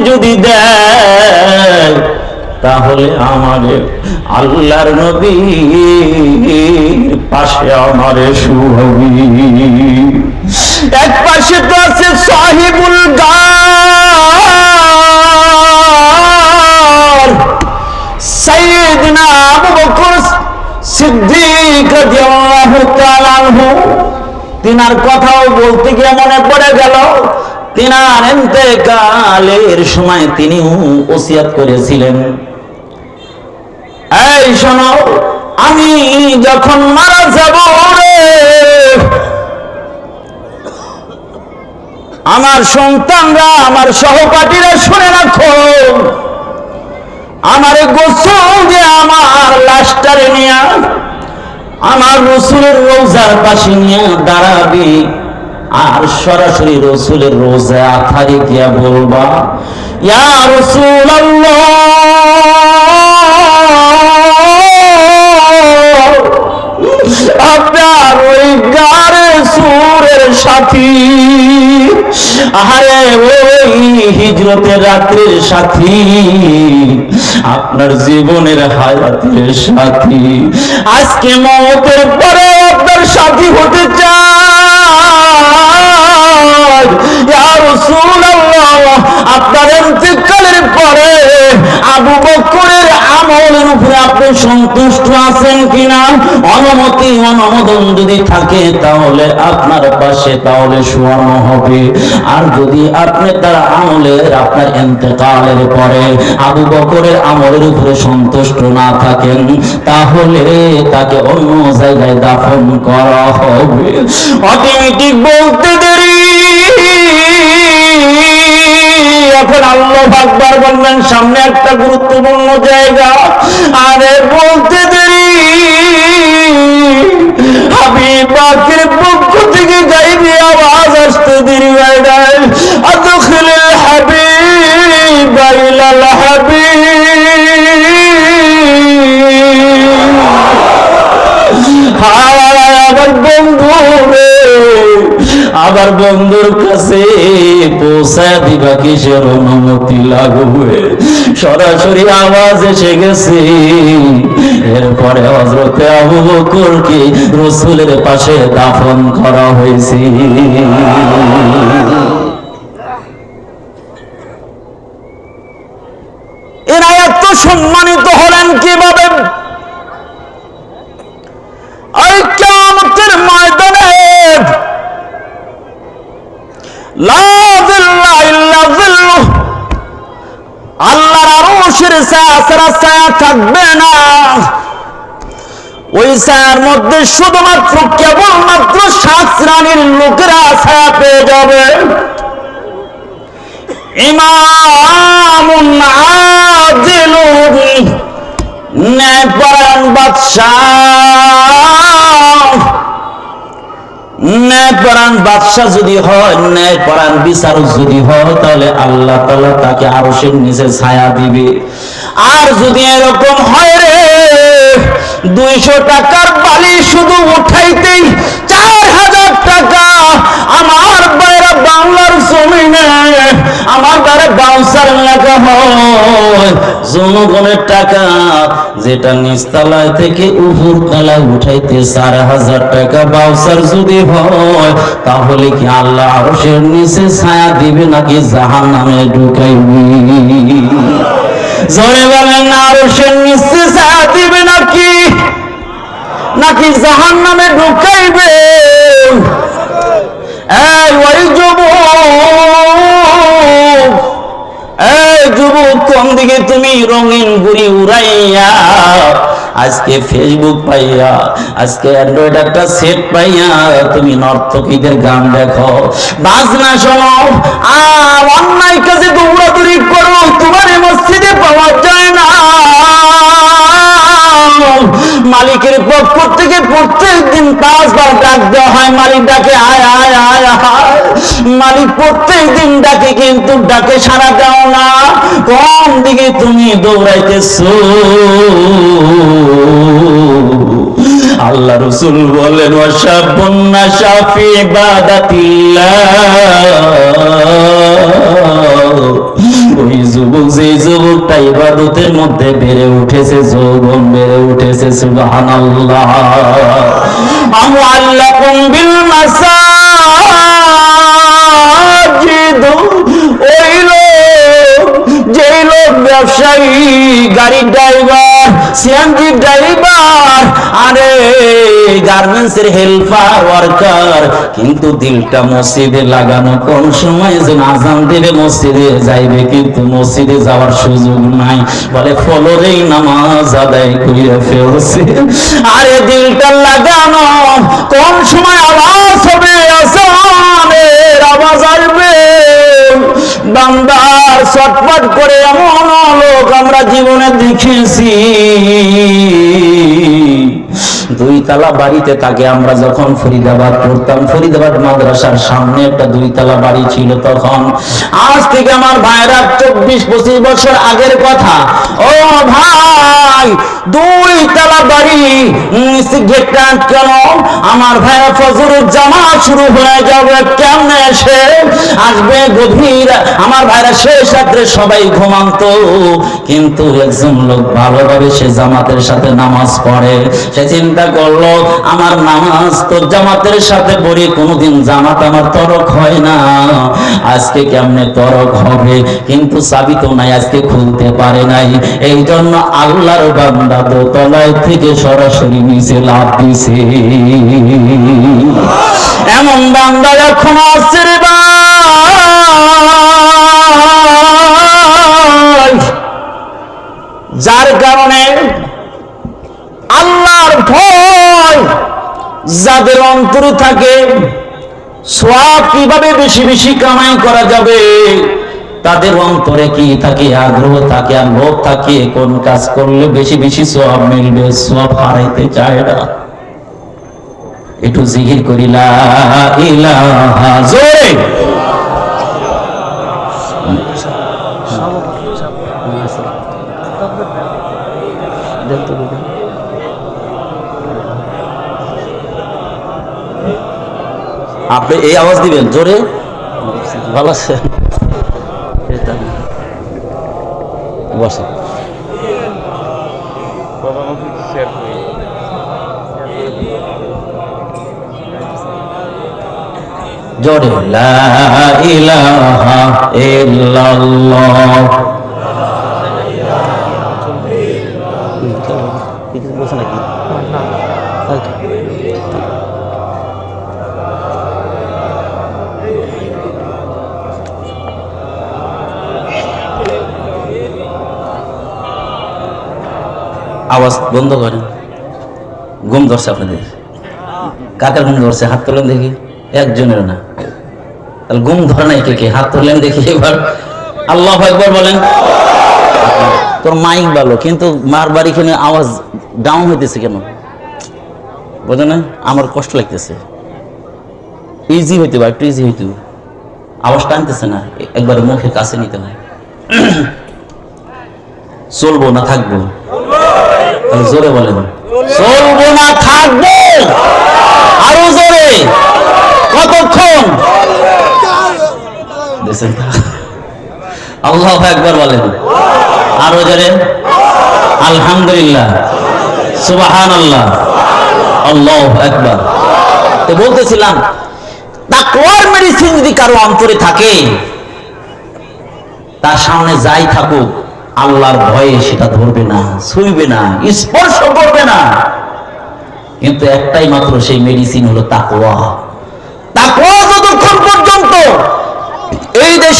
যদি দেয় তাহলে আমাদের আল্লাহর নবীর পাশে আমারে শুহবি। এক পাশে তো আছে সাহিবুল গার সাইয়েদনা আবু বকর সিদ্দিক রাদিয়াল্লাহু তাআলা আনহু। তিনার কথাও বলতে গিয়ে মনে পড়ে গেল, তিনার ইন্তেকালের সময় তিনিও ওসিয়ত করেছিলেন, এই শোনো, আমি যখন মারা যাব আমার সন্তানরা, আমার সহপাঠীরা শুনে রাখো, আমার গোসল যে আমার লাশটারে নিয়ে আমার রাসূলের রওজার পাশে নিয়ে দাঁড়াবি, আর সরাসরি রাসূলের রওজা আথারে গিয়া বলবা, ইয়া রাসূলুল্লাহ, আপনার ওই গারে সুরের সাথী, আরে ওই হিজরতের রাত্রির সাথী, আপনার জীবনের হায়াতের সাথী, আজকে মওতের পরে আপনার সাথী হতে চায়। ইয়া রাসূলুল্লাহ, আপনার ইন্তেকালের পরে আবু বকরের আমলের উপরে আপনি সন্তুষ্ট আছেন কিনা? অনুমোদন যদি থাকে তাহলে আপনার পাশে তাহলে শোয়ানো হবে। আর যদি আপনি তার আমলের আপনার ইন্তেকালের পরে আবু বকরের আমলের উপরে সন্তুষ্ট না থাকেন তাহলে তাকে অন্য জায়গায় দাফন করা হবে। অটোমেটিক বলতে দেরি, এখন আল্লাহু আকবার বললেন, সামনে একটা গুরুত্বপূর্ণ জায়গা, আরে বলতে দেরি, হাবিব পাকের পক্ষ থেকে গাইবি আওয়াজ আসতে দেরি হয় নাই, আদখিলুল হাবিব ইলাল হাবিব। আমার বন্ধু রে, আবার বন্ধুর কাছে পৌঁছা দিবা কিসের অনুমতি লাগবে? সরাসরি আওয়াজ এসে গেছে। এরপরে হযরতে আবু বকরকে রাসূলের পাশে দাফন করা হয়েছে। এরা এত সম্মানিত হলেন কিভাবে? এই কিয়ামতের ময়দানে লা যিল্লা ইল্লা যিল্লুহ, আল্লাহর আরশের ছায়া ছাড়া ছায়া থাকবে না। ওই ছায়ার মধ্যে শুধুমাত্র কেবলমাত্র 7 শ্রেণীর লোকেরা ছায়া পেয়ে যাবে। ইমামুন আদিলুন, ন্যায়পরায়ণ বাদশাহ, ন্যায়পরায়ণ বাদশাহ যদি হয়, ন্যায়পরায়ণ বিচারক যদি হয়, তাহলে আল্লাহ তাআলা তাকে আরশের নিচে ছায়া দিবে। আর যদি এরকম হয় রে, 200 টাকার বালি শুধু উঠাইতেই 4000 টাকা, আমার বাইরে বাংলার জমিনে আমার দ্বারা বাউসার লেখা হয়, জনগণের টাকা যেটা নিচতলায় থেকে উপর তলায় উঠাইতে 4000 টাকা বাউসার যদি হয়, তাহলে কি আল্লাহ আরশের নিচে ছায়া দিবে নাকি জাহান্নামে ঢুকাইবে? জোরে বলেন, আরশের নিচে ছায়া দিবে নাকি জাহান্নামে ঢুকাইবে? এই ওই যুবক, কোন দিকে তুমি রঙিন ঘুড়ি উড়াইয়া আজকে ফেসবুক পাইয়া, আজকে অ্যান্ড্রয়েড একটা সেট পাইয়া তুমি নর্তকীদের গান দেখো, বাজনা শোনো, আর অন্যায় কাজে দৌড়াদৌড়ি করো, তোমার মসজিদে পাওয়া যায় না। মালিকের পক্ষ থেকে প্রত্যেক দিন 5 বার ডাক দেওয়া হয়, মালিক ডাকে আয় আয় আয় আয়, মালিক প্রত্যেক দিন ডাকে, কিন্তু ডাকে সাড়া দাও না। কোন দিকে তুমি দৌড়াইতেছো? আল্লাহ রাসূল বলেন, ওয়াশাবুন নাশা ফি ইবাদাতিল্লাহ ওই যুবক, যে যুবকটা ইবাদতের মধ্যে বেড়ে উঠেছে, যৌবন বেড়ে উঠেছে, সুবহানাল্লাহ। আমুআল্লাকুম বিল মাসাজিদ, ওই লোক, যে লোক ব্যবসায়ী, গাড়ির ড্রাইভার, সিএনজি ড্রাইভার, আরে গার্মেন্টসের হেল্পার, ওয়ার্কার, কিন্তু দিলটা মসজিদে লাগানো। কোন সময় যেন আজান দিলে মসজিদে যাইবে, কিন্তু মসজিদে যাওয়ার সুযোগ নাই, বলে ফলরেই নামাজ আদায় করিয়া ফেলছে। আরে দিলটা লাগানো, কোন সময় আওয়াজ হবে, আজানের আওয়াজ আসবে, বান্দার ছটফট করে এমন লোক আমরা জীবনে দেখেছি। দুই তালা বাড়িতে থাকে। আমরা যখন ফরিদাবাদ পড়তাম, ফরিদাবাদ মাদ্রাসার সামনে একটা 2 তালা বাড়ি ছিল তখন। আজ থেকে আমার ভাইরা 24-25 বছর আগের কথা। ও ভাই, 2 তালা বাড়ি, গেটটা কেন? আমার ভাইরা ফজরের জামাত শুরু হয়ে যাবে, কেমনে এসে আসবে গভীর, আমার ভাইরা শেষ রাত্রে সবাই ঘুমান্ত, কিন্তু একজন লোক ভালোভাবে সে জামাতের সাথে নামাজ পড়ে। সে চিন্তা করলো, আমার নামাজ তো জামাতের সাথে পড়ি, কোনোদিন জামাত আমার তরক হয় না, আজকে কেমনে তরক হবে? কিন্তু চাবি তো নাই, আজকে খুলতে পারে নাই। এই জন্য আল্লাহর বান্দা দোতলায় থেকে সরাসরি নিচে লাফ দিছে। এমন বান্দা এখন আসছে রে ভাই, যার কারণে আল্লাহর ভয় যাদের অন্তরে থাকে, সওয়াব কিভাবে বেশি বেশি কামাই করা যাবে, তাদের অন্তরে কি থাকে? আগ্রহ থাকে, আর লোভ থাকে, কোন কাজ করলে বেশি বেশি সওয়াব মিলবে, সওয়াব হারাইতে চায় না। একটু জিকির করি লা ইলাহা, জোরে আপনি এই আওয়াজ দিবেন জোরে। ভালো আছে, বসে জোরে লা ইলাহা ইল্লাল্লাহ। বসে নাকি আওয়াজ বন্ধ করেন। ঘুম ধরছে আপনাদের? কাকার ঘুম ধরছে? হাত তোলেন দেখি। একজনের না, তাহলে ঘুম ধরে নাই কে কে? হাত তোলেন দেখি এবার। আল্লাহু আকবার বলেন। তোর মাইক ভালো, কিন্তু মার বাড়ি খানে আওয়াজ ডাউন হইতেছে কেন বোঝো না? আমার কষ্ট লাগতেছে। ইজি হইতে বা একটু ইজি হইতে, আওয়াজ টানতেছে না, একবার মুখের কাছে নিতে হয়। চলবো না থাকবো? জোরে বলেন। চলবো না থাকবো? আরো জোরে। কতক্ষণ? আল্লাহু আকবার বলেন। আরো জোরে। আলহামদুলিল্লাহ, সুবহানাল্লাহ, আল্লাহু আকবার। তো বলতেছিলাম, তাকওয়ার মেডিসিন যদি কারো অন্তরে থাকে, তার সামনে যাই থাকুক আল্লাহর ভয়ে সেটা ধরবে না, ছুঁইবে না, স্পর্শ করবে না। কিন্তু একটাই মাত্র সেই মেডিসিন হলো তাকওয়া। তাকওয়া যতক্ষণ পর্যন্ত এই দেশে